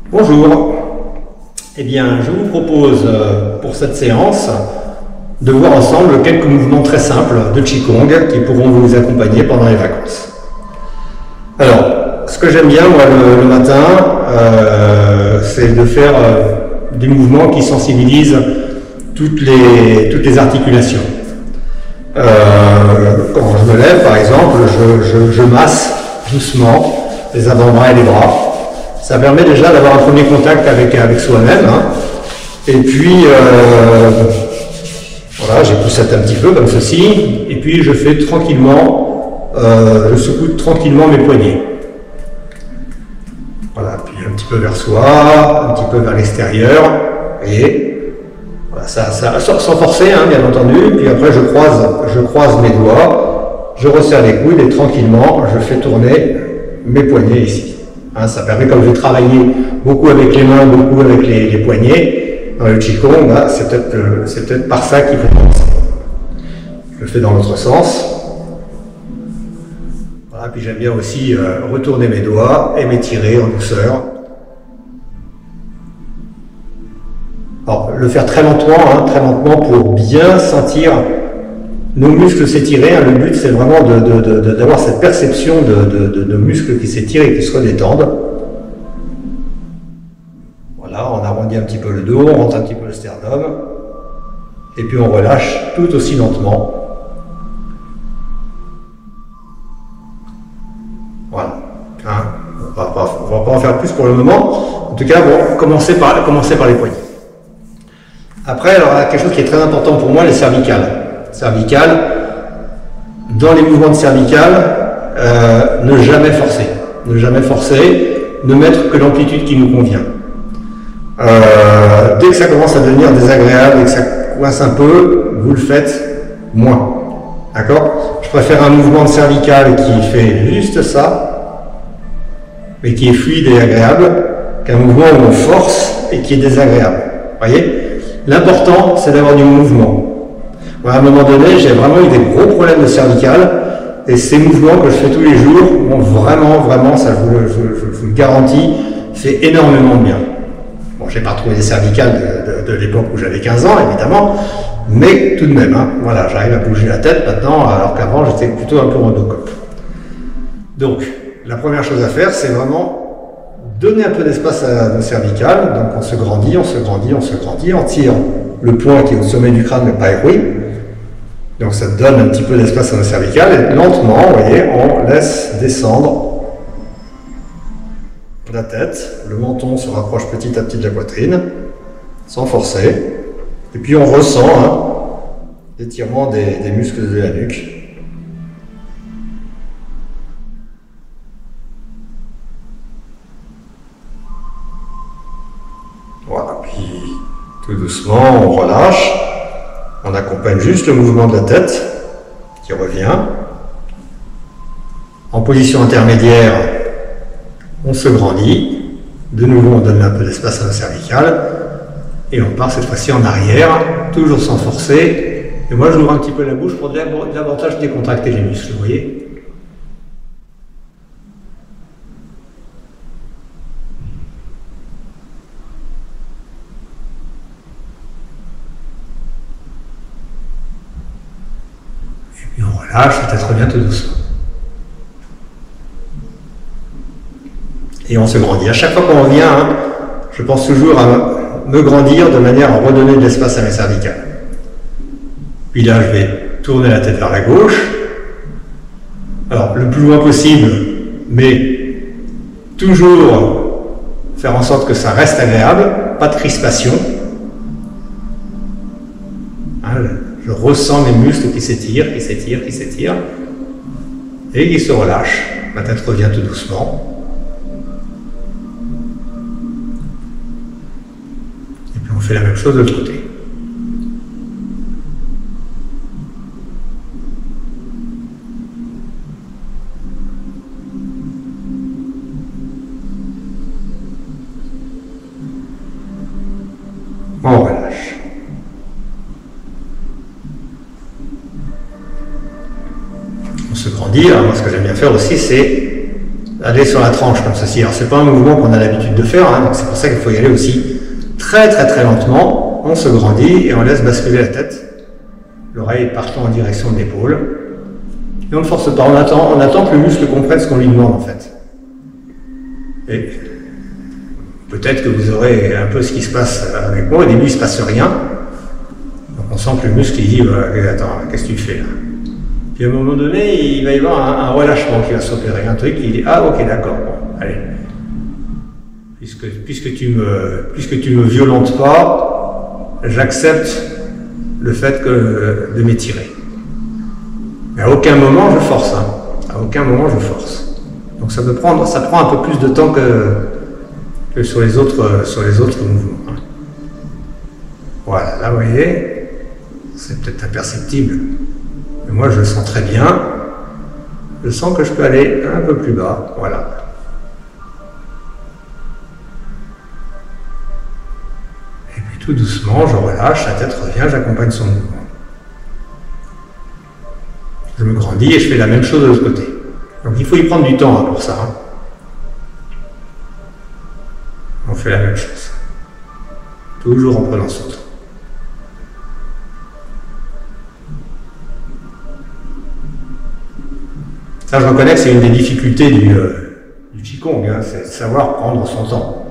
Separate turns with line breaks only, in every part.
Bonjour, eh bien je vous propose pour cette séance de voir ensemble quelques mouvements très simples de Qigong qui pourront vous accompagner pendant les vacances. Alors, ce que j'aime bien moi le matin, c'est de faire des mouvements qui sensibilisent toutes les articulations. Quand je me lève par exemple, je masse doucement les avant-bras et les bras. Ça permet déjà d'avoir un premier contact avec soi-même. Hein. Et puis, voilà, j'époussette un petit peu comme ceci. Et puis, je fais tranquillement, je secoue tranquillement mes poignets. Voilà, puis un petit peu vers soi, un petit peu vers l'extérieur. Et voilà, ça sans forcer, hein, bien entendu. Puis après, je croise mes doigts, je resserre les coudes et tranquillement, je fais tourner mes poignets ici. Hein, ça permet, comme je vais travailler beaucoup avec les mains, beaucoup avec les poignets, dans le Qigong, bah, c'est peut-être par ça qu'il faut commencer. Je le fais dans l'autre sens. Voilà, puis j'aime bien aussi retourner mes doigts et m'étirer en douceur. Alors, le faire très lentement pour bien sentir nos muscles s'étirer. Hein. Le but, c'est vraiment d'avoir cette perception de muscles qui s'étirent et qui se redétendent. Voilà, on arrondit un petit peu le dos, on rentre un petit peu le sternum. Et puis on relâche tout aussi lentement. Voilà. Hein. On va pas en faire plus pour le moment. En tout cas, bon, commencer par les poignets. Après, alors, quelque chose qui est très important pour moi, les cervicales. Cervicales, dans les mouvements de cervicales, ne jamais forcer, ne mettre que l'amplitude qui nous convient. Dès que ça commence à devenir désagréable, dès que ça coince un peu, vous le faites moins. D'accord? Je préfère un mouvement de cervicale qui fait juste ça, mais qui est fluide et agréable, qu'un mouvement où on force et qui est désagréable. Voyez? L'important, c'est d'avoir du mouvement. À un moment donné, j'ai vraiment eu des gros problèmes de cervicales et ces mouvements que je fais tous les jours m'ont vraiment, ça je vous le garantis, fait énormément de bien. Bon, j'ai pas retrouvé les cervicales de l'époque où j'avais 15 ans, évidemment, mais tout de même, hein, voilà, j'arrive à bouger la tête maintenant, alors qu'avant j'étais plutôt un peu Robocop. Donc, la première chose à faire, c'est vraiment donner un peu d'espace à nos cervicales. Donc on se grandit, on tire le point qui est au sommet du crâne, mais pas ébruit. Donc ça donne un petit peu d'espace à nos cervicales et lentement, vous voyez, on laisse descendre la tête, le menton se rapproche petit à petit de la poitrine, sans forcer, et puis on ressent l'étirement des muscles de la nuque. Voilà, puis tout doucement on relâche. On accompagne juste le mouvement de la tête qui revient. En position intermédiaire, on se grandit. De nouveau, on donne un peu d'espace à la cervicale. Et on part cette fois-ci en arrière, toujours sans forcer. Et moi, j'ouvre un petit peu la bouche pour davantage décontracter les muscles, vous voyez. Et on relâche, la tête revient tout doucement. Et on se grandit. À chaque fois qu'on revient, hein, je pense toujours à me grandir de manière à redonner de l'espace à mes cervicales. Puis là, je vais tourner la tête vers la gauche. Alors, le plus loin possible, mais toujours faire en sorte que ça reste agréable, pas de crispation. Hein, je ressens mes muscles qui s'étirent, et qui se relâchent. Ma tête revient tout doucement. Et puis on fait la même chose de l'autre côté. On relâche. On se grandit. Alors moi, ce que j'aime bien faire aussi, c'est aller sur la tranche comme ceci. Alors c'est pas un mouvement qu'on a l'habitude de faire, hein, donc c'est pour ça qu'il faut y aller aussi très très très lentement. On se grandit et on laisse basculer la tête, l'oreille partant en direction de l'épaule. Et on ne force pas, on attend que le muscle comprenne ce qu'on lui demande en fait. Et peut-être que vous aurez un peu ce qui se passe avec moi. Au début il ne se passe rien. Donc on sent que le muscle il dit attends, qu'est-ce que tu fais là? Puis à un moment donné, il va y avoir un relâchement qui va s'opérer, un truc qui dit ah ok d'accord, bon, allez. Puisque tu me violentes pas, j'accepte le fait de m'étirer. Mais à aucun moment je force, hein. À aucun moment je force. Donc ça prend un peu plus de temps que sur les autres mouvements. Hein. Voilà, là vous voyez, c'est peut-être imperceptible. Mais moi je le sens très bien, je sens que je peux aller un peu plus bas, voilà. Et puis tout doucement, je relâche, la tête revient, j'accompagne son mouvement. Je me grandis et je fais la même chose de l'autre côté. Donc il faut y prendre du temps hein, pour ça. Hein. On fait la même chose. Toujours en prenant son temps. Ça, je reconnais que c'est une des difficultés du Qigong, hein, c'est de savoir prendre son temps.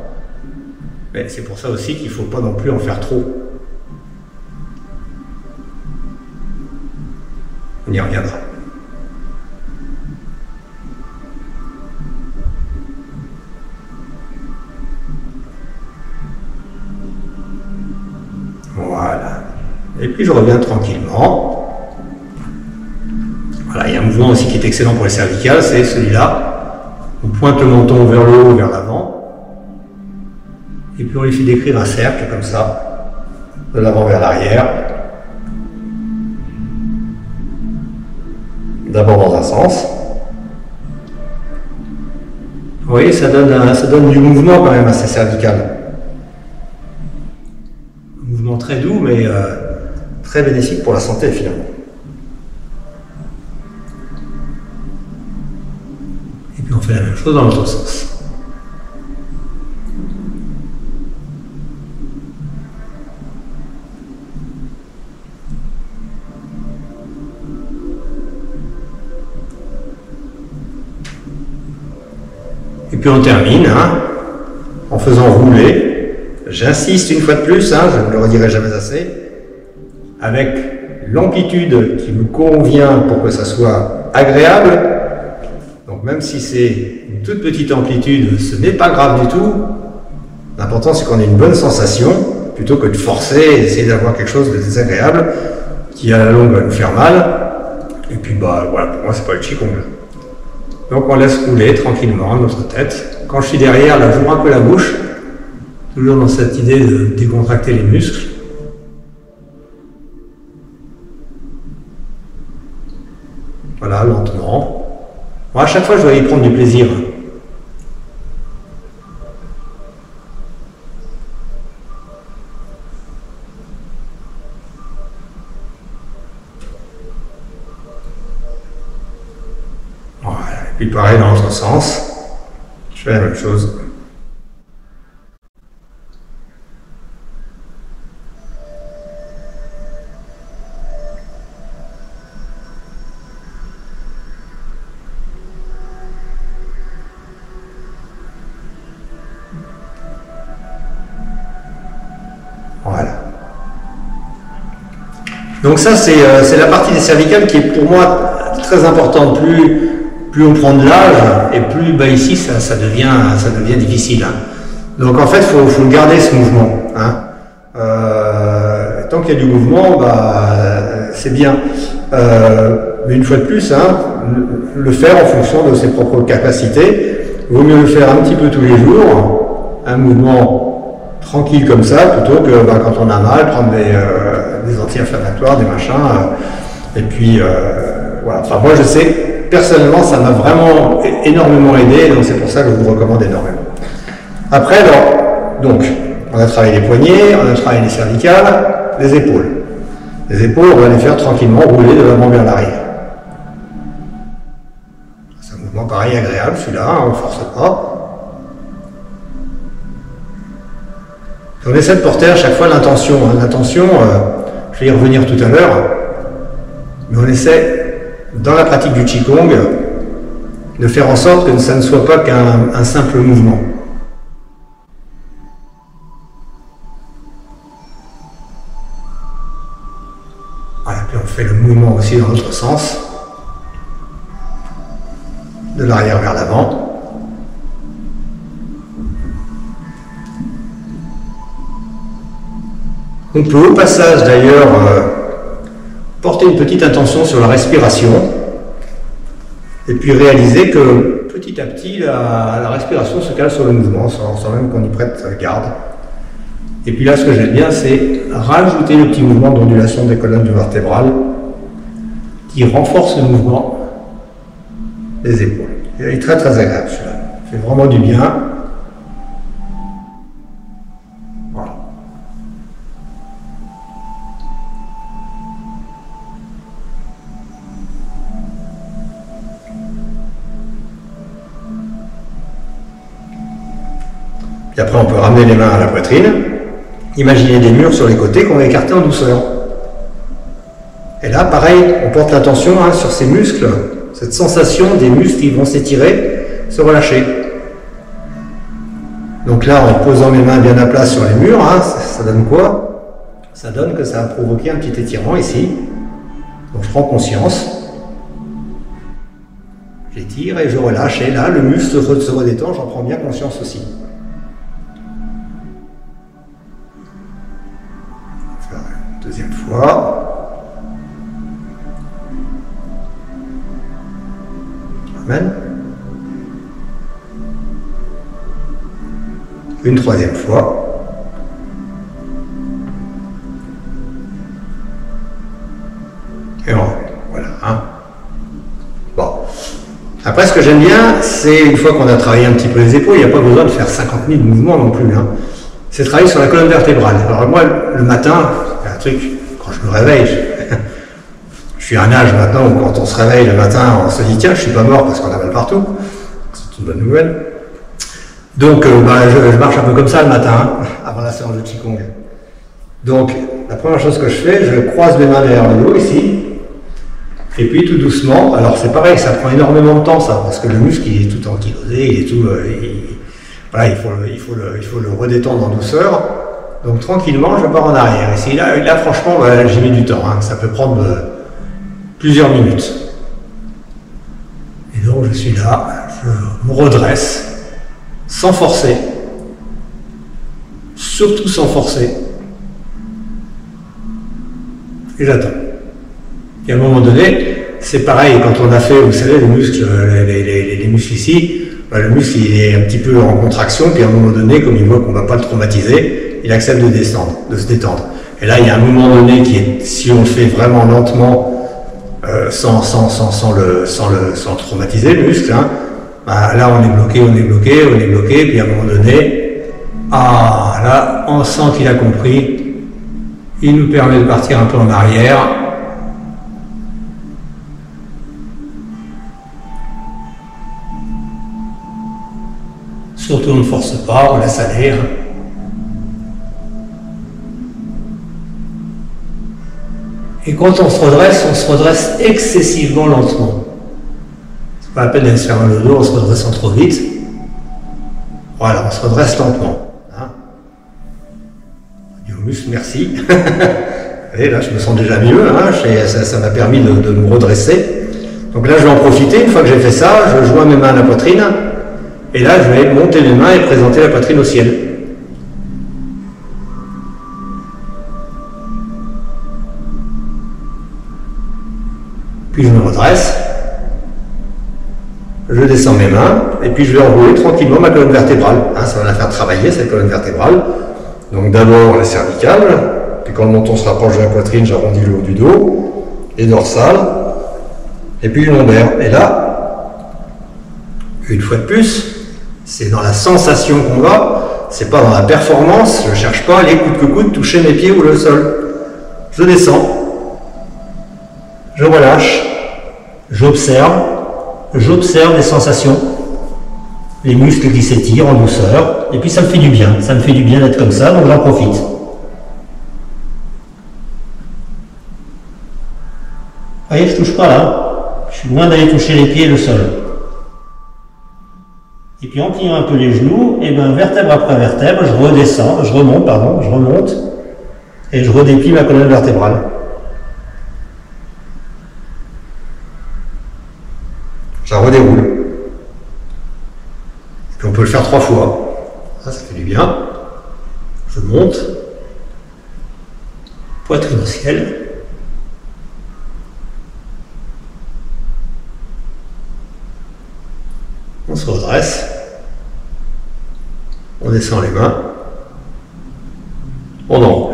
Mais c'est pour ça aussi qu'il ne faut pas non plus en faire trop. On y reviendra. Voilà. Et puis je reviens tranquillement. Voilà, il y a un mouvement aussi qui est excellent pour les cervicales, c'est celui-là. On pointe le menton vers le haut, vers l'avant. Et puis on lui fait décrire un cercle comme ça, de l'avant vers l'arrière. D'abord dans un sens. Vous voyez, ça donne du mouvement quand même à ces cervicales. Un mouvement très doux, mais très bénéfique pour la santé finalement. Et puis on fait la même chose dans l'autre sens. Et puis on termine hein, en faisant rouler, j'insiste une fois de plus, hein, je ne le redirai jamais assez, avec l'amplitude qui me convient pour que ça soit agréable. Donc même si c'est une toute petite amplitude, ce n'est pas grave du tout. L'important c'est qu'on ait une bonne sensation, plutôt que de forcer et essayer d'avoir quelque chose de désagréable qui à la longue va nous faire mal. Et puis bah voilà, pour moi c'est pas le Qigong. Donc on laisse rouler tranquillement notre tête. Quand je suis derrière, là j'ouvre un peu la bouche, toujours dans cette idée de décontracter les muscles. Voilà, lentement. Bon, à chaque fois je dois y prendre du plaisir. Puis pareil dans l'autre sens, je fais la même chose. Voilà. Donc ça c'est la partie des cervicales qui est pour moi très importante. Plus on prend de l'âge, et plus bah, ici ça devient difficile. Hein. Donc en fait, il faut garder ce mouvement. Hein. Tant qu'il y a du mouvement, bah, c'est bien. Mais une fois de plus, hein, le faire en fonction de ses propres capacités. Il vaut mieux le faire un petit peu tous les jours, un mouvement tranquille comme ça, plutôt que bah, quand on a mal, prendre des anti-inflammatoires, des machins. Et puis, voilà. Enfin, moi je sais. Personnellement, ça m'a vraiment énormément aidé, donc c'est pour ça que je vous recommande énormément. Après, alors, donc, on a travaillé les poignets, on a travaillé les cervicales, les épaules. Les épaules, on va les faire tranquillement rouler de l'avant vers l'arrière. C'est un mouvement pareil, agréable, celui-là, on ne force pas. On essaie de porter à chaque fois l'intention. L'intention, je vais y revenir tout à l'heure, mais on essaie, dans la pratique du Qigong, de faire en sorte que ça ne soit pas qu'un simple mouvement. Voilà, puis on fait le mouvement aussi dans l'autre sens, de l'arrière vers l'avant. On peut au passage d'ailleurs porter une petite attention sur la respiration et puis réaliser que petit à petit la respiration se cale sur le mouvement sans même qu'on y prête garde. Et puis là ce que j'aime bien c'est rajouter le petit mouvement d'ondulation des colonnes vertébrales qui renforce le mouvement des épaules. Il est très très agréable celui-là, il fait vraiment du bien. Et après, on peut ramener les mains à la poitrine. Imaginez des murs sur les côtés qu'on va écarter en douceur. Et là, pareil, on porte l'attention sur ces muscles, cette sensation des muscles qui vont s'étirer, se relâcher. Donc là, en posant mes mains bien à plat sur les murs, ça donne quoi? Ça donne que ça a provoqué un petit étirement ici. Donc je prends conscience. J'étire et je relâche. Et là, le muscle se redétend, j'en prends bien conscience aussi. Deuxième fois. Amen. Une troisième fois. Et voilà. Bon. Après, ce que j'aime bien, c'est une fois qu'on a travaillé un petit peu les épaules, il n'y a pas besoin de faire 50 000 mouvements non plus. C'est travailler sur la colonne vertébrale. Alors moi, le matin, c'est un truc, quand je me réveille, je suis à un âge maintenant où quand on se réveille le matin, on se dit tiens, je suis pas mort parce qu'on a mal partout. C'est une bonne nouvelle. Donc je marche un peu comme ça le matin, avant la séance de Qigong. Donc la première chose que je fais, je croise mes mains derrière le dos ici, et puis tout doucement, alors c'est pareil, ça prend énormément de temps ça, parce que le muscle il est tout ankylosé, il est tout... Voilà, il faut le redétendre en douceur. Donc tranquillement, je pars en arrière. Ici, là franchement, j'ai mis du temps. Ça peut prendre plusieurs minutes. Et donc je suis là, je me redresse, sans forcer. Surtout sans forcer. Et j'attends. Et à un moment donné, c'est pareil, quand on a fait, vous savez, les muscles, les muscles ici, le muscle il est un petit peu en contraction, puis à un moment donné, comme il voit qu'on ne va pas le traumatiser, il accepte de se détendre. Et là, il y a un moment donné qui est, si on le fait vraiment lentement, sans traumatiser le muscle, là on est bloqué, puis à un moment donné, là, on sent qu'il a compris, il nous permet de partir un peu en arrière. Surtout, on ne force pas, on laisse aller. Et quand on se redresse excessivement lentement. C'est pas la peine d'aller se faire mal au dos en se redressant trop vite. Voilà, on se redresse lentement. Du muscle, merci. Et là, je me sens déjà mieux. Ça m'a permis de me redresser. Donc là, je vais en profiter. Une fois que j'ai fait ça, je joins mes mains à la poitrine. Et là, je vais monter mes mains et présenter la poitrine au ciel. Puis je me redresse. Je descends mes mains. Et puis je vais enrouler tranquillement ma colonne vertébrale. Ça va la faire travailler, cette colonne vertébrale. Donc d'abord la cervicale. Puis quand le menton se rapproche de la poitrine, j'arrondis le haut du dos. Les dorsales. Et puis le lombaire. Et là, une fois de plus, c'est dans la sensation qu'on va, c'est pas dans la performance, je ne cherche pas les coups de coude, toucher mes pieds ou le sol. Je descends, je relâche, j'observe,
j'observe les sensations, les muscles qui s'étirent en douceur, et puis ça me fait du bien d'être comme ça, donc j'en profite. Vous voyez, je touche pas là, je suis loin d'aller toucher les pieds et le sol. Et puis en pliant un peu les genoux, et bien vertèbre après vertèbre, je remonte, et je redéplie ma colonne vertébrale.
Je la redéroule. Et puis on peut le faire 3 fois. Ça fait du bien. Je monte.
Poitrine au ciel.
On se redresse. On descend les mains. On enroule.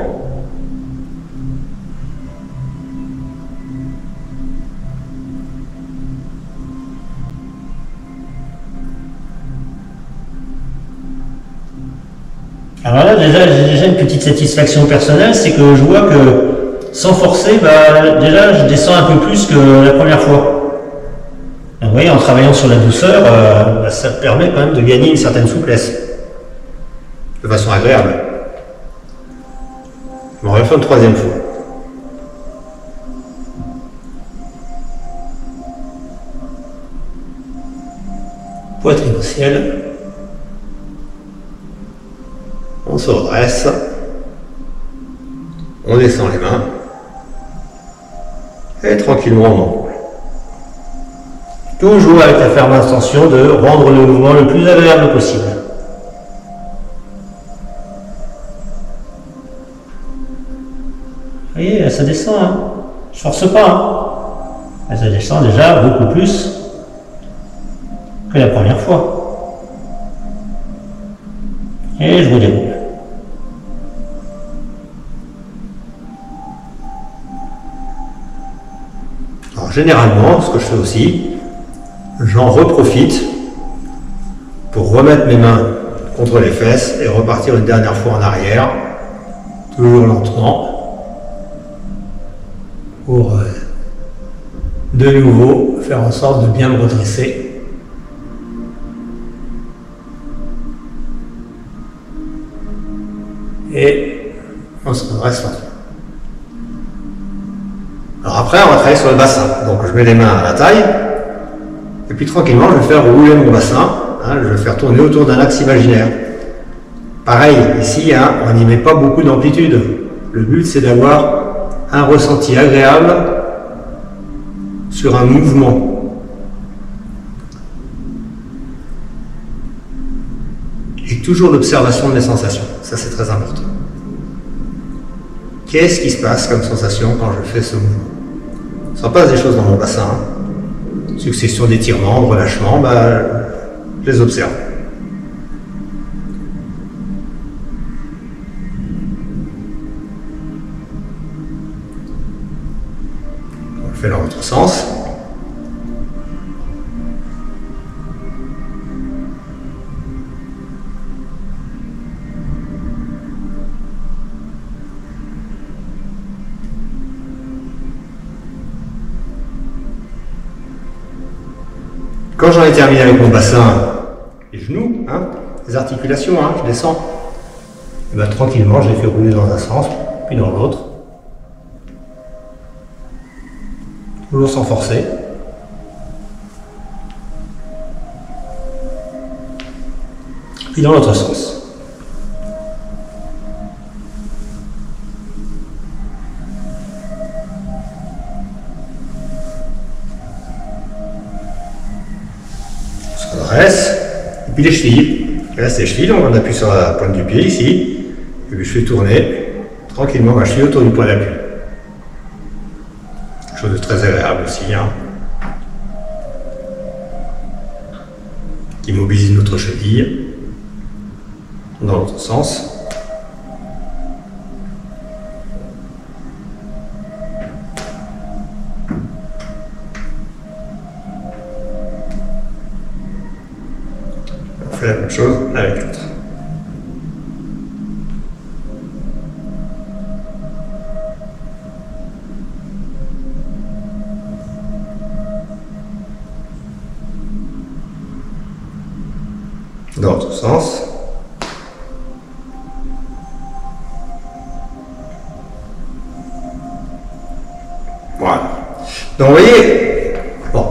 Alors là, j'ai déjà une petite satisfaction personnelle, c'est que je vois que sans forcer, déjà je descends un peu plus que la première fois. Donc, vous voyez, en travaillant sur la douceur, ça permet quand même de gagner une certaine souplesse.
De façon agréable. Je m'en refais une 3e fois.
Poitrine au ciel.
On se redresse. On descend les mains. Et tranquillement on enroule.
Toujours avec la ferme intention de rendre le mouvement le plus agréable possible. Vous voyez, ça descend, hein. Je force pas, hein. Ça descend déjà beaucoup plus que la première fois. Et je redéroule.
Alors généralement, ce que je fais aussi, j'en reprofite pour remettre mes mains contre les fesses et repartir une dernière fois en arrière, toujours lentement, pour de nouveau faire en sorte de bien me redresser. Et on se redresse lentement. Alors après, on va travailler sur le bassin. Donc je mets les mains à la taille, et puis tranquillement, je vais faire rouler mon bassin. Hein, je vais faire tourner autour d'un axe imaginaire. Pareil, ici, hein, on n'y met pas beaucoup d'amplitude. Le but, c'est d'avoir un ressenti agréable sur un mouvement. Et toujours l'observation de mes sensations. Ça, c'est très important. Qu'est-ce qui se passe comme sensation quand je fais ce mouvement? Il s'en passe des choses dans mon bassin. Hein. Succession d'étirements, de relâchements, je les observe. On le fait dans l'autre sens. Quand j'en ai terminé avec mon bassin, les genoux, hein, les articulations, hein, je descends. Et tranquillement, je les fais rouler dans un sens, puis dans l'autre. Toujours sans forcer. Puis dans l'autre sens. Et puis les chevilles. Et là, c'est les chevilles, on appuie sur la pointe du pied ici. Et puis je fais tourner tranquillement ma cheville autour du point d'appui. Quelque chose de très agréable aussi. Hein, qui mobilise notre cheville dans l'autre sens. On fait la même chose avec l'autre. dans l'autre sens. Voilà. Donc vous voyez, bon,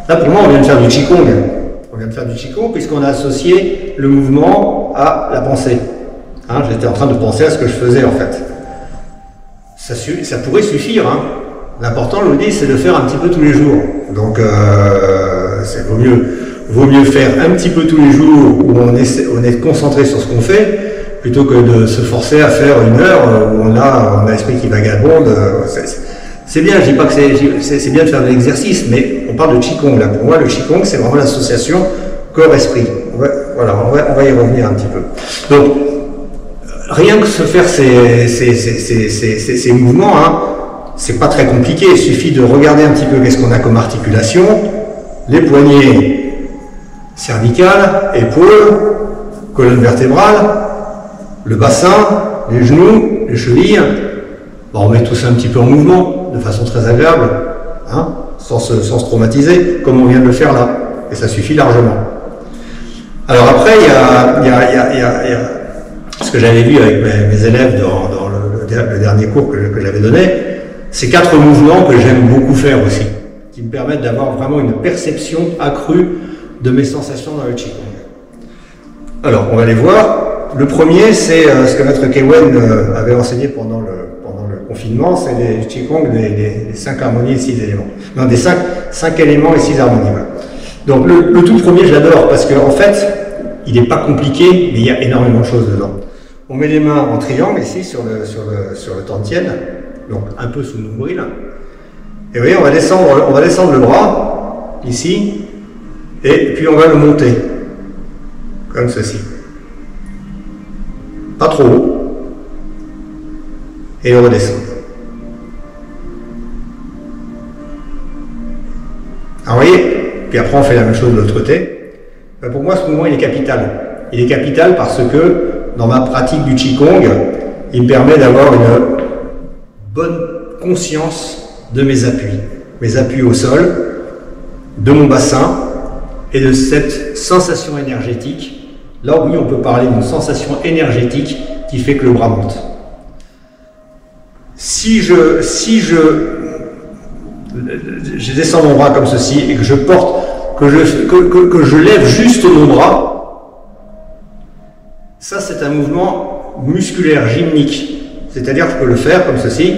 là pour moi on vient de faire du Qigong. On vient de faire du Qigong puisqu'on a associé le mouvement à la pensée. Hein, j'étais en train de penser à ce que je faisais en fait. Ça pourrait suffire. Hein. L'important, je vous dis, c'est de faire un petit peu tous les jours. Donc, vaut mieux faire un petit peu tous les jours où on est concentré sur ce qu'on fait, plutôt que de se forcer à faire une heure où on a l'esprit qui vagabonde. C'est bien, je dis pas que c'est bien de faire de l'exercice, mais on parle de Qigong là. Pour moi, le Qigong, c'est vraiment l'association corps-esprit. Voilà, on va y revenir un petit peu. Donc, rien que se faire ces mouvements, hein, c'est pas très compliqué, il suffit de regarder un petit peu qu'est-ce qu'on a comme articulation, les poignets cervicales, épaules, colonne vertébrale, le bassin, les genoux, les chevilles. Bon, on met tout ça un petit peu en mouvement, de façon très agréable, hein, sans se traumatiser, comme on vient de le faire là, et ça suffit largement. Alors après, il y a ce que j'avais vu avec mes élèves dans le dernier cours que j'avais donné, c'est 4 mouvements que j'aime beaucoup faire aussi, qui me permettent d'avoir vraiment une perception accrue de mes sensations dans le Qigong. Alors, on va les voir. Le premier, c'est ce que Maître Kewen avait enseigné pendant le confinement, c'est les Qigong des 5 harmonies et 6 éléments. Non, des 5 éléments et 6 harmonies. Voilà. Donc, le tout premier, j'adore, parce qu'en fait, il n'est pas compliqué, mais il y a énormément de choses dedans. On met les mains en triangle ici sur le tantienne, donc un peu sous le nombril. Et vous voyez, on va descendre le bras ici, et puis on va le monter comme ceci. Pas trop haut, et le redescendre. Alors vous voyez, puis après on fait la même chose de l'autre côté. Ben pour moi, ce mouvement il est capital. Il est capital parce que dans ma pratique du Qigong, il me permet d'avoir une bonne conscience de mes appuis au sol, de mon bassin et de cette sensation énergétique. Là, oui, on peut parler d'une sensation énergétique qui fait que le bras monte. Si je descends mon bras comme ceci et que je porte, que je lève juste mon bras, ça, c'est un mouvement musculaire, gymnique. C'est-à-dire que je peux le faire comme ceci.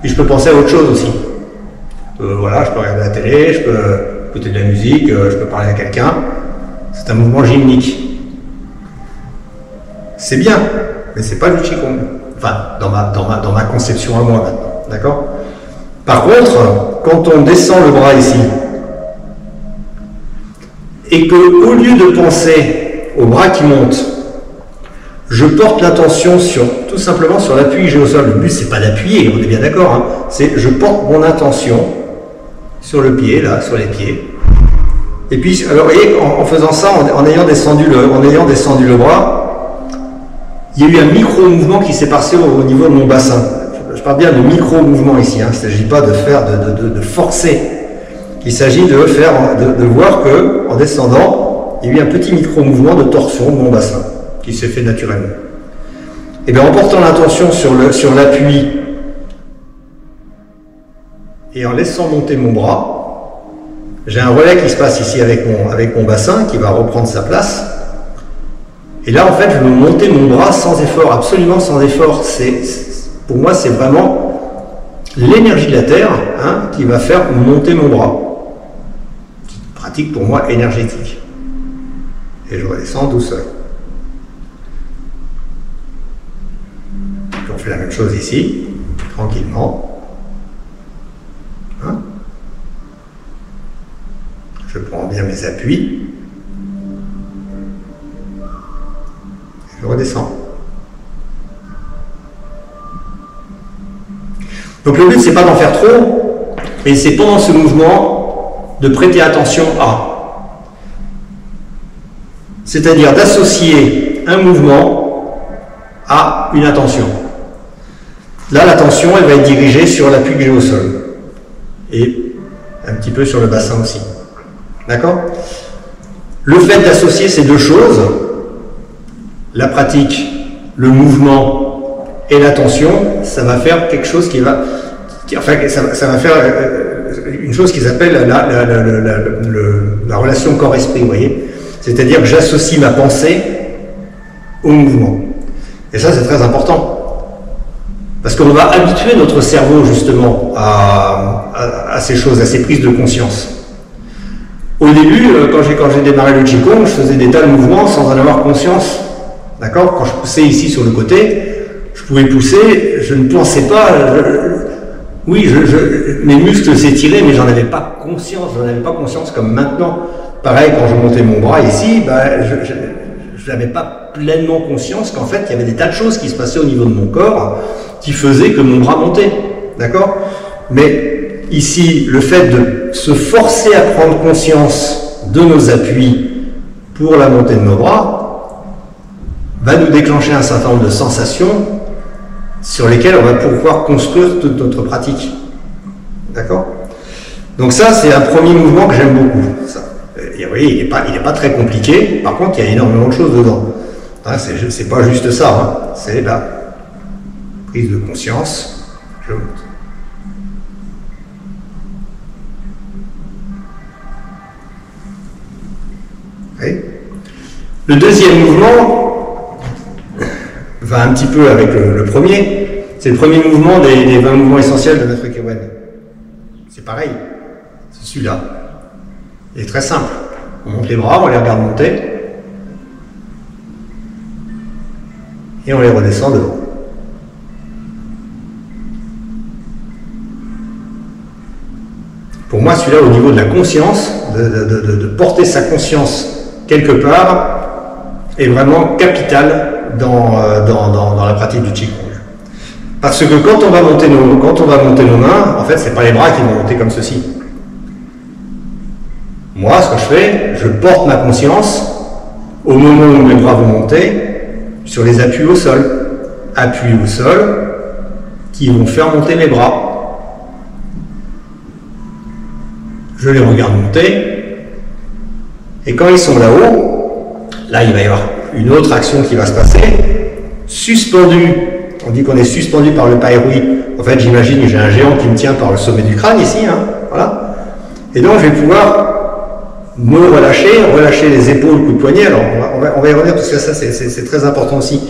Et je peux penser à autre chose aussi. Voilà, je peux regarder la télé, je peux écouter de la musique, je peux parler à quelqu'un. C'est un mouvement gymnique. C'est bien, mais c'est pas du Qigong. Enfin, dans ma conception à moi maintenant. D'accord ? Par contre, quand on descend le bras ici, et que au lieu de penser au bras qui monte, je porte l'attention tout simplement sur l'appui que j'ai au sol. Le but, c'est pas d'appuyer, on est bien d'accord, hein. C'est je porte mon attention sur le pied, là, sur les pieds. Et puis, alors, vous voyez, en faisant ça, en ayant descendu le bras, il y a eu un micro-mouvement qui s'est passé au niveau de mon bassin. Je parle bien de micro-mouvement ici, hein. Il ne s'agit pas de faire, de forcer. Il s'agit de voir que, en descendant, il y a eu un petit micro-mouvement de torsion de mon bassin qui s'est fait naturellement. Et bien en portant l'attention sur l'appui et en laissant monter mon bras, j'ai un relais qui se passe ici avec mon bassin qui va reprendre sa place. Et là en fait je veux monter mon bras sans effort, absolument sans effort. Pour moi c'est vraiment l'énergie de la Terre, hein, qui va faire monter mon bras. C'est une pratique pour moi énergétique. Et je redescends douceur. Puis on fait la même chose ici, tranquillement. Hein? Je prends bien mes appuis. Et je redescends. Donc le but, c'est pas d'en faire trop, mais c'est pendant ce mouvement de prêter attention à. C'est-à-dire d'associer un mouvement à une attention. Là, l'attention, elle va être dirigée sur l'appui que j'ai au sol. Et un petit peu sur le bassin aussi. D'accord ? Le fait d'associer ces deux choses, la pratique, le mouvement et l'attention, ça va faire quelque chose qui va... ça va faire une chose qui s'appelle la relation corps-esprit, vous voyez. C'est-à-dire que j'associe ma pensée au mouvement. Et ça, c'est très important. Parce qu'on va habituer notre cerveau, justement, à ces choses, à ces prises de conscience. Au début, quand j'ai démarré le Qigong, je faisais des tas de mouvements sans en avoir conscience. D'accord? Quand je poussais ici sur le côté, je pouvais pousser, je ne pensais pas... mes muscles s'étiraient, mais j'en avais pas conscience comme maintenant. Pareil, quand je montais mon bras ici, je n'avais pas pleinement conscience qu'en fait, il y avait des tas de choses qui se passaient au niveau de mon corps qui faisaient que mon bras montait. D'accord? Mais ici, le fait de se forcer à prendre conscience de nos appuis pour la montée de nos bras va nous déclencher un certain nombre de sensations sur lesquelles on va pouvoir construire toute notre pratique. D'accord? Donc ça, c'est un premier mouvement que j'aime beaucoup. Ça. Et oui, il n'est pas très compliqué, par contre, il y a énormément de choses dedans. Hein, c'est pas juste ça, hein. C'est la prise de conscience. Je monte. Oui. Le deuxième mouvement va un petit peu avec le premier. C'est le premier mouvement des 20 mouvements essentiels de Maître Kewen. C'est pareil. C'est celui-là. Il est très simple. On monte les bras, on les regarde monter. Et on les redescend devant. Pour moi, celui-là, au niveau de la conscience, de porter sa conscience quelque part, est vraiment capital dans la pratique du Qigong. Parce que quand on va monter nos mains, en fait, c'est pas les bras qui vont monter comme ceci. Moi, ce que je fais, je porte ma conscience au moment où mes bras vont monter sur les appuis au sol. Appuis au sol qui vont faire monter mes bras. Je les regarde monter. Et quand ils sont là-haut, là, il va y avoir une autre action qui va se passer. Suspendu. On dit qu'on est suspendu par le pairui. En fait, j'imagine que j'ai un géant qui me tient par le sommet du crâne ici. Hein, voilà. Et donc, je vais pouvoir me relâcher les épaules, coup de poignet. Alors, on va y revenir parce que ça, c'est très important aussi.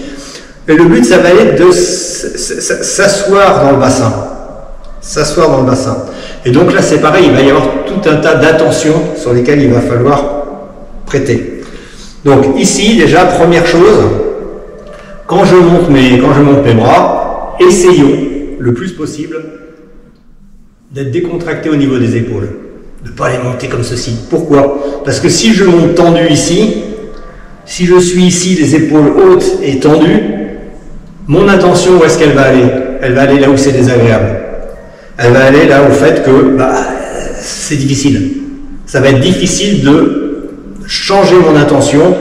Et le but, ça va être de s'asseoir dans le bassin. S'asseoir dans le bassin. Et donc là, c'est pareil, il va y avoir tout un tas d'attentions sur lesquelles il va falloir prêter. Donc ici, déjà, première chose, quand je monte mes bras, essayons le plus possible d'être décontracté au niveau des épaules. De ne pas les monter comme ceci. Pourquoi? Parce que si je monte tendu ici, si je suis ici, les épaules hautes et tendues, mon attention, où est-ce qu'elle va aller? Elle va aller là où c'est désagréable. Elle va aller là au fait que c'est difficile. Ça va être difficile de changer mon attention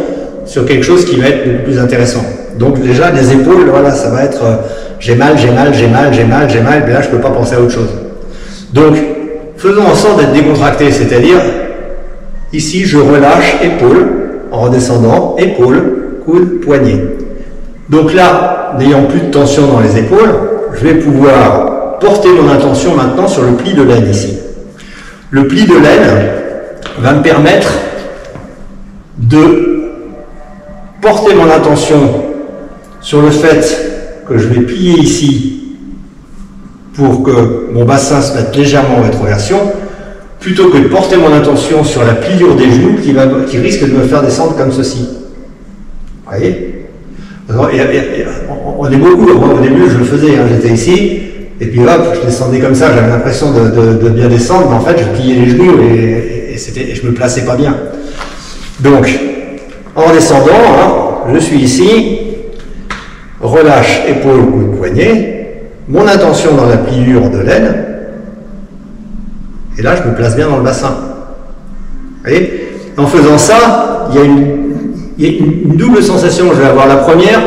sur quelque chose qui va être beaucoup plus intéressant. Donc déjà, les épaules, voilà, ça va être j'ai mal, et là je ne peux pas penser à autre chose. Donc, faisons en sorte d'être décontracté, c'est-à-dire, ici je relâche épaule, en redescendant, épaule, coude, poignet. Donc là, n'ayant plus de tension dans les épaules, je vais pouvoir porter mon attention maintenant sur le pli de l'aine ici. Le pli de l'aine va me permettre de porter mon attention sur le fait que je vais plier ici pour que mon bassin se mette légèrement en rétroversion, plutôt que de porter mon attention sur la pliure des genoux qui risque de me faire descendre comme ceci. Vous voyez? On est beaucoup, moi au début je le faisais, hein, j'étais ici, et puis hop, je descendais comme ça, j'avais l'impression de bien descendre, mais en fait je pliais les genoux et je me plaçais pas bien. Donc, en descendant, hein, je suis ici, relâche épaule, coude, poignet, mon attention dans la pliure de l'aine, et là je me place bien dans le bassin. Vous voyez? En faisant ça, il y a une double sensation que je vais avoir. La première,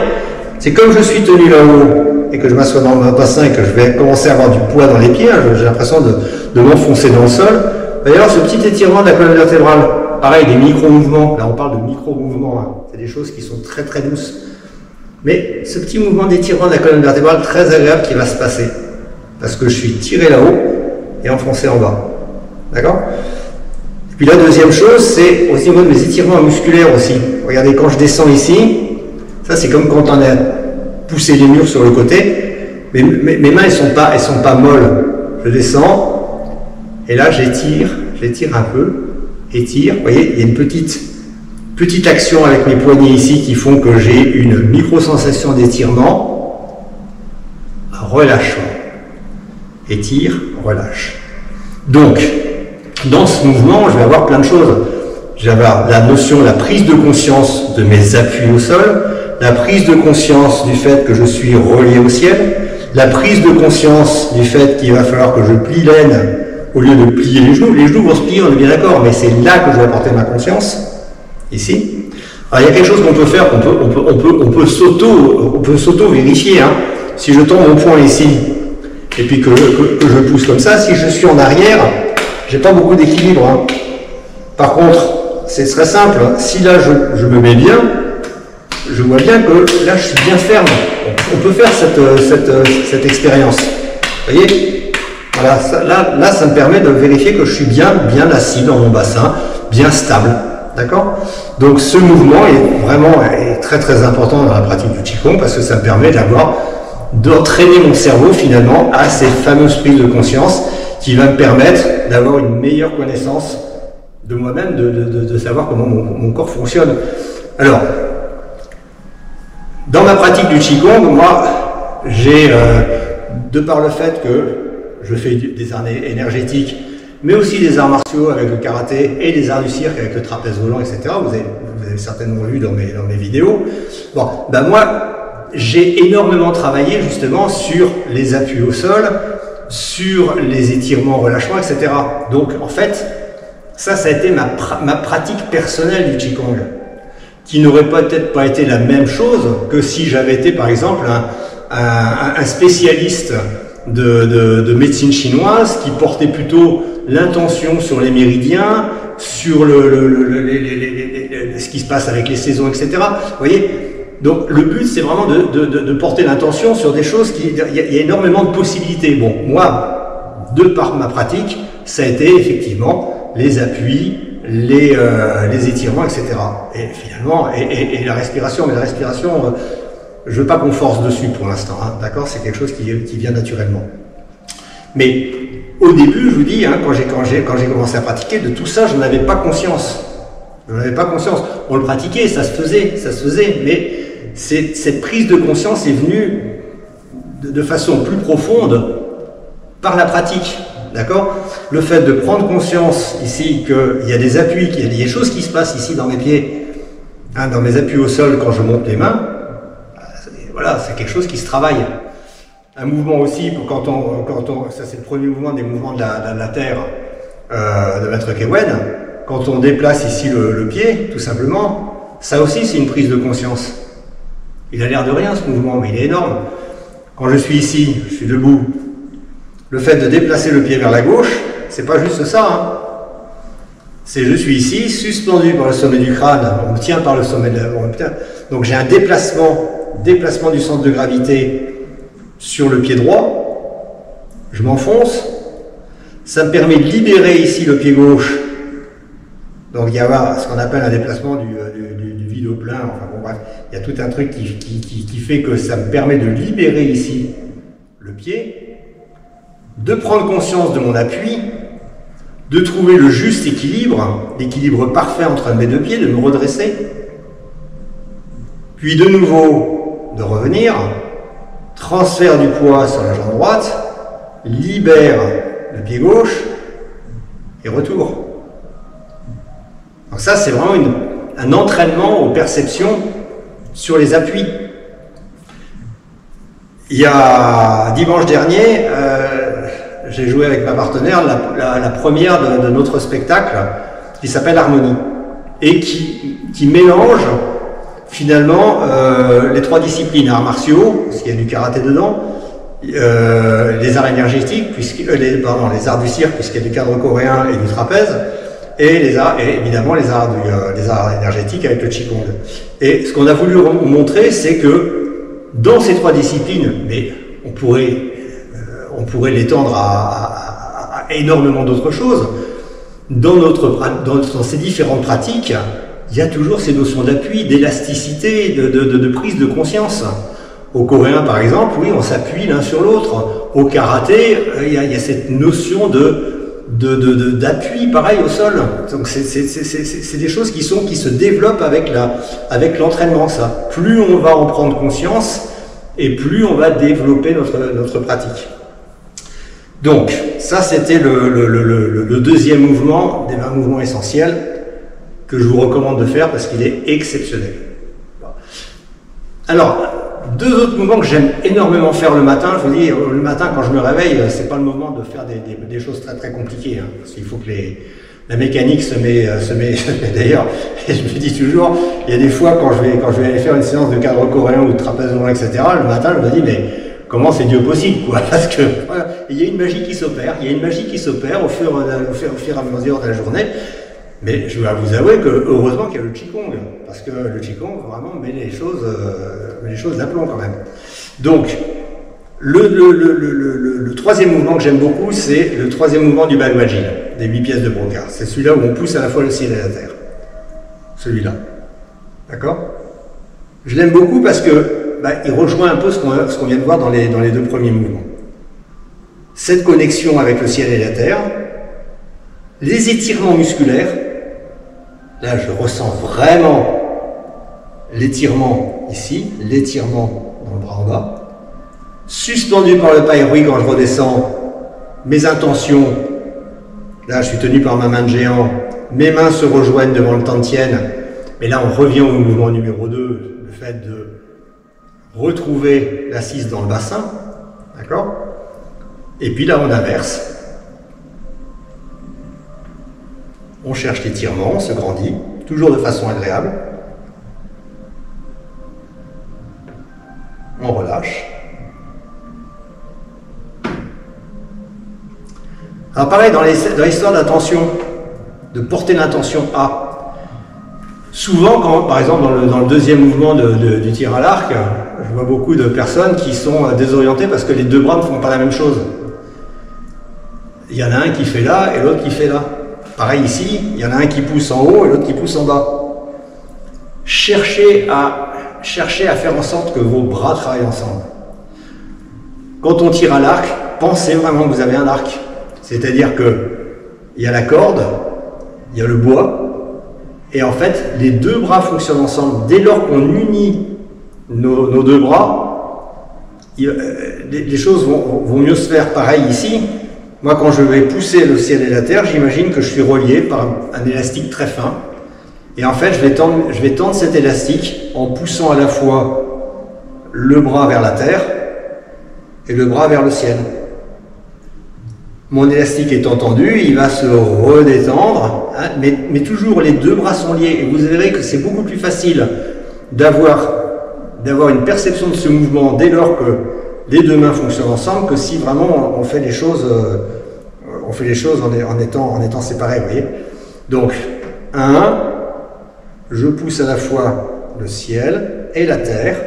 c'est comme je suis tenu là-haut et que je m'assois dans le bassin et que je vais commencer à avoir du poids dans les pieds, hein, j'ai l'impression de m'enfoncer dans le sol, il va y avoir ce petit étirement de la colonne vertébrale. pareil, des micro-mouvements. Là, on parle de micro-mouvements. Hein. C'est des choses qui sont très très douces. Mais ce petit mouvement d'étirement de la colonne vertébrale, très agréable qui va se passer. Parce que je suis tiré là-haut et enfoncé en bas. D'accord? Et puis la deuxième chose, c'est au niveau de mes étirements musculaires aussi. Regardez, quand je descends ici, ça c'est comme quand on a poussé les murs sur le côté. Mais mes mains, elles sont pas molles. Je descends et là j'étire un peu, étire. Vous voyez, il y a une petite action avec mes poignets ici qui font que j'ai une micro-sensation d'étirement, relâchement. Étire, relâche. Donc, dans ce mouvement, je vais avoir plein de choses. Je vais avoir la notion, la prise de conscience de mes appuis au sol, la prise de conscience du fait que je suis relié au ciel, la prise de conscience du fait qu'il va falloir que je plie l'aine au lieu de plier les genoux. Les genoux vont se plier, on est bien d'accord, mais c'est là que je vais apporter ma conscience, ici. Alors, il y a quelque chose qu'on peut faire, on peut s'auto-vérifier. Hein. Si je tends mon poing ici, et puis que je pousse comme ça, si je suis en arrière, j'ai pas beaucoup d'équilibre. Hein. Par contre, c'est très simple, si là je me mets bien, je vois bien que là je suis bien ferme. On peut faire cette expérience. Vous voyez? Voilà, là ça me permet de vérifier que je suis bien assis dans mon bassin, bien stable. D'accord? Donc ce mouvement est très très important dans la pratique du Qigong parce que ça me permet d'entraîner mon cerveau finalement à ces fameuses prises de conscience qui va me permettre d'avoir une meilleure connaissance de moi-même, de savoir comment mon corps fonctionne. Alors, dans ma pratique du Qigong, moi, j'ai, de par le fait que je fais des arts énergétiques, mais aussi des arts martiaux avec le karaté et des arts du cirque avec le trapèze volant, etc. Vous avez certainement vu dans mes vidéos. Bon, ben moi, j'ai énormément travaillé justement sur les appuis au sol, sur les étirements, relâchements, etc. Donc, en fait, ça a été ma pratique personnelle du Qigong, qui n'aurait peut-être pas été la même chose que si j'avais été, par exemple, un spécialiste de médecine chinoise qui portait plutôt l'intention sur les méridiens, sur ce qui se passe avec les saisons, etc. Vous voyez? Donc le but, c'est vraiment de porter l'intention sur des choses il y a énormément de possibilités. Bon, moi, de par ma pratique, ça a été effectivement les appuis, les étirements, etc. Et finalement, et la respiration, mais la respiration, je ne veux pas qu'on force dessus pour l'instant, hein, d'accord? C'est quelque chose qui vient naturellement. Mais au début, je vous dis, hein, quand j'ai commencé à pratiquer, de tout ça, je n'avais pas conscience. Je n'avais pas conscience. On le pratiquait, ça se faisait, mais cette prise de conscience est venue de façon plus profonde par la pratique. D'accord? Le fait de prendre conscience ici qu'il y a des appuis, qu'il y a des choses qui se passent ici dans mes pieds, hein, dans mes appuis au sol quand je monte les mains, voilà, c'est quelque chose qui se travaille. Un mouvement aussi, ça c'est le premier mouvement des mouvements de la Terre de Maître Kewen, quand on déplace ici le pied, tout simplement, ça aussi c'est une prise de conscience. Il a l'air de rien ce mouvement, mais il est énorme. Quand je suis ici, je suis debout, le fait de déplacer le pied vers la gauche, c'est pas juste ça. Hein. C'est je suis ici, suspendu par le sommet du crâne, on me tient par le sommet de la... Donc j'ai un déplacement du centre de gravité sur le pied droit, je m'enfonce, ça me permet de libérer ici le pied gauche. Donc il y a ce qu'on appelle un déplacement du vide au plein, enfin bon bref, il y a tout un truc qui fait que ça me permet de libérer ici le pied, de prendre conscience de mon appui, de trouver le juste équilibre, l'équilibre parfait entre mes deux pieds, de me redresser, puis de nouveau de revenir, transfert du poids sur la jambe droite, libère le pied gauche et retour. Donc ça c'est vraiment un entraînement aux perceptions sur les appuis. Il y a dimanche dernier, j'ai joué avec ma partenaire la première de notre spectacle qui s'appelle Harmonie et qui mélange finalement les trois disciplines, arts martiaux, parce qu'il y a du karaté dedans, les arts énergétiques, les arts du cirque, puisqu'il y a du cadre coréen et du trapèze, et évidemment les arts énergétiques avec le Qigong. Et ce qu'on a voulu montrer, c'est que dans ces trois disciplines, mais on pourrait l'étendre à énormément d'autres choses, dans ces différentes pratiques, il y a toujours ces notions d'appui, d'élasticité, de prise de conscience. Au coréen, par exemple, oui, on s'appuie l'un sur l'autre. Au karaté, il y a cette notion d'appui, pareil, au sol. Donc c'est des choses qui se développent avec l'entraînement, ça. Plus on va en prendre conscience, et plus on va développer notre pratique. Donc, ça c'était le deuxième mouvement, des 20 mouvements essentiels, que je vous recommande de faire parce qu'il est exceptionnel. Alors, deux autres mouvements que j'aime énormément faire le matin. Je vous dis, le matin quand je me réveille, c'est pas le moment de faire des choses très très compliquées, hein, parce qu'il faut que la mécanique se met d'ailleurs, et je me dis toujours, il y a des fois quand je vais aller faire une séance de cadre coréen ou de trapèze roulant, etc., le matin je me dis, mais comment c'est Dieu possible, quoi, parce que voilà, il y a une magie qui s'opère, au fur et à mesure de la journée. Mais je dois vous avouer que heureusement qu'il y a le Qigong, parce que le Qigong vraiment met les choses d'aplomb quand même. Donc, le troisième mouvement que j'aime beaucoup, c'est le troisième mouvement du Baluajin, des 8 pièces de Broca. C'est celui-là où on pousse à la fois le ciel et la terre. Celui-là. D'accord? Je l'aime beaucoup parce que il rejoint un peu ce qu'on vient de voir dans les deux premiers mouvements. Cette connexion avec le ciel et la terre, les étirements musculaires. Là, je ressens vraiment l'étirement ici, l'étirement dans le bras en bas. Suspendu par le païroui quand je redescends, mes intentions. Là, je suis tenu par ma main de géant. Mes mains se rejoignent devant le Tantien. Mais là, on revient au mouvement numéro 2, le fait de retrouver l'assise dans le bassin. D'accord? Et puis là, on inverse. On cherche l'étirement, on se grandit, toujours de façon agréable. On relâche. Alors pareil, dans l'histoire d'attention, de porter l'intention à. Souvent, par exemple dans le deuxième mouvement du tir à l'arc, je vois beaucoup de personnes qui sont désorientées parce que les deux bras ne font pas la même chose. Il y en a un qui fait là et l'autre qui fait là. Pareil ici, il y en a un qui pousse en haut et l'autre qui pousse en bas. Cherchez à faire en sorte que vos bras travaillent ensemble. Quand on tire à l'arc, pensez vraiment que vous avez un arc. C'est-à-dire que il y a la corde, il y a le bois, et en fait, les deux bras fonctionnent ensemble. Dès lors qu'on unit nos deux bras, les choses vont mieux se faire. Pareil ici. Moi, quand je vais pousser le ciel et la terre, j'imagine que je suis relié par un élastique très fin. Et en fait, je vais tendre cet élastique en poussant à la fois le bras vers la terre et le bras vers le ciel. Mon élastique étant tendu, il va se redétendre, hein, mais toujours les deux bras sont liés. Et vous verrez que c'est beaucoup plus facile d'avoir une perception de ce mouvement dès lors que les deux mains fonctionnent ensemble que si vraiment on fait les choses, en étant séparés, vous voyez. Donc, 1, je pousse à la fois le ciel et la terre,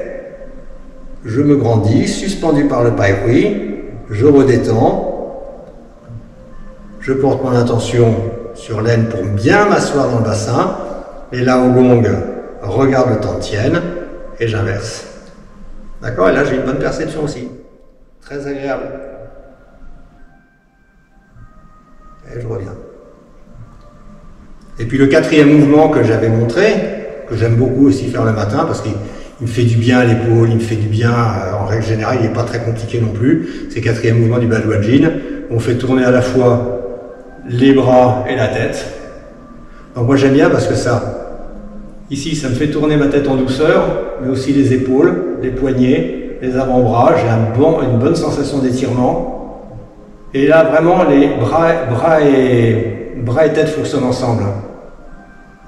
je me grandis, suspendu par le païroui, je redétends, je porte mon attention sur l'aine pour bien m'asseoir dans le bassin, et là au gong, regarde le Tantien, et j'inverse. D'accord? Et là, j'ai une bonne perception aussi. Très agréable. Et je reviens. Et puis le quatrième mouvement que j'avais montré, que j'aime beaucoup aussi faire le matin, parce qu'il me fait du bien à l'épaule, il me fait du bien, en règle générale, il n'est pas très compliqué non plus. C'est le quatrième mouvement du Baluajin. On fait tourner à la fois les bras et la tête. Donc moi j'aime bien parce que ici, ça me fait tourner ma tête en douceur, mais aussi les épaules, les poignets, les avant-bras. J'ai une bonne sensation d'étirement. Et là, vraiment, les bras et tête fonctionnent ensemble.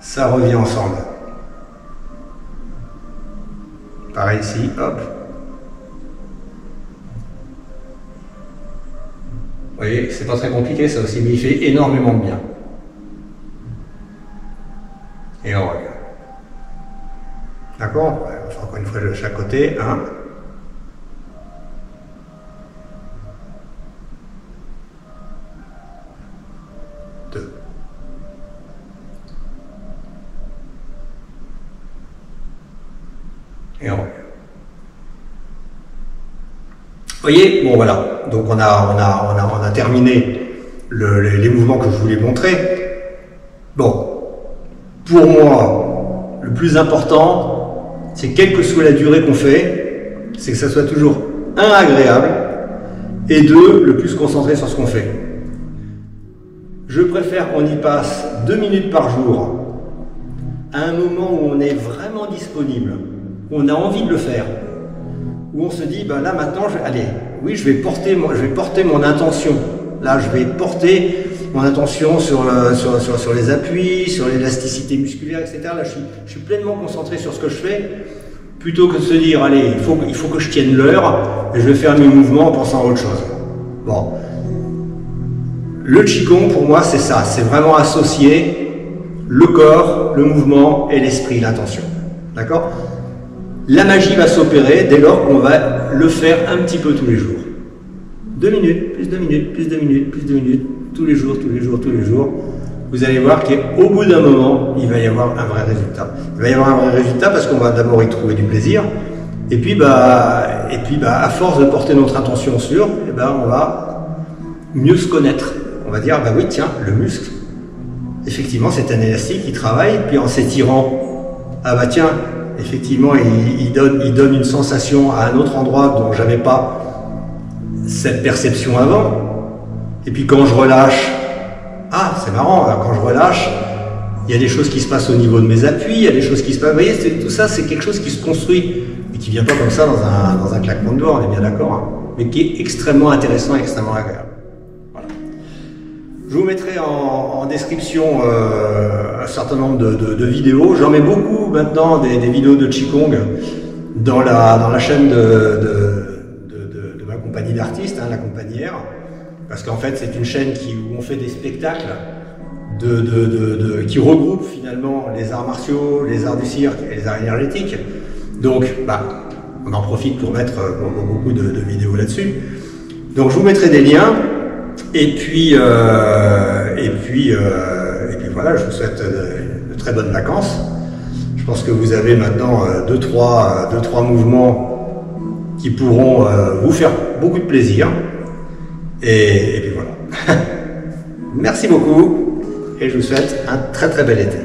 Ça revient ensemble. Pareil ici, hop. Vous voyez, c'est pas très compliqué ça aussi, mais il fait énormément de bien. ferai de chaque côté. 1. Et on revient. Vous voyez, bon voilà, donc on a terminé les mouvements que je voulais montrer. Bon, pour moi, le plus important, c'est quelle que soit la durée qu'on fait, c'est que ça soit toujours, 1, agréable, et 2, le plus concentré sur ce qu'on fait. Je préfère qu'on y passe 2 minutes par jour, à un moment où on est vraiment disponible, où on a envie de le faire, où on se dit, ben là maintenant, oui, je vais porter mon intention. Là, je vais porter mon attention sur les appuis, sur l'élasticité musculaire, etc. Là, je suis pleinement concentré sur ce que je fais, plutôt que de se dire, allez, il faut que je tienne l'heure, et je vais faire mes mouvements en pensant à autre chose. Bon. Le Qigong, pour moi, c'est ça. C'est vraiment associer le corps, le mouvement et l'esprit, l'intention. D'accord ? La magie va s'opérer dès lors qu'on va le faire un petit peu tous les jours. 2 minutes, plus 2 minutes, plus 2 minutes, plus 2 minutes, tous les jours, tous les jours, tous les jours. Vous allez voir qu'au bout d'un moment, il va y avoir un vrai résultat. Il va y avoir un vrai résultat parce qu'on va d'abord y trouver du plaisir. Et puis, à force de porter notre attention sur, on va mieux se connaître. On va dire, oui, tiens, le muscle, effectivement, c'est un élastique, il travaille, puis en s'étirant, tiens, effectivement, il donne une sensation à un autre endroit dont j'avais pas cette perception avant. Et puis quand je relâche, c'est marrant, quand je relâche, il y a des choses qui se passent au niveau de mes appuis, il y a des choses qui se passent, vous voyez, tout ça c'est quelque chose qui se construit et qui vient pas comme ça dans un claquement de doigts, on est bien d'accord, mais qui est extrêmement intéressant et extrêmement agréable. Voilà. Je vous mettrai en description un certain nombre de vidéos. J'en mets beaucoup maintenant, des vidéos de Qigong dans la chaîne de ma compagnie d'artistes, la compagnière, parce qu'en fait c'est une chaîne où on fait des spectacles qui regroupent finalement les arts martiaux, les arts du cirque et les arts énergétiques. Donc on en profite pour mettre beaucoup de vidéos là-dessus. Donc je vous mettrai des liens. Et puis voilà, je vous souhaite de très bonnes vacances. Je pense que vous avez maintenant 2-3 mouvements qui pourront vous faire beaucoup de plaisir. Et puis voilà. Merci beaucoup et je vous souhaite un très très bel été.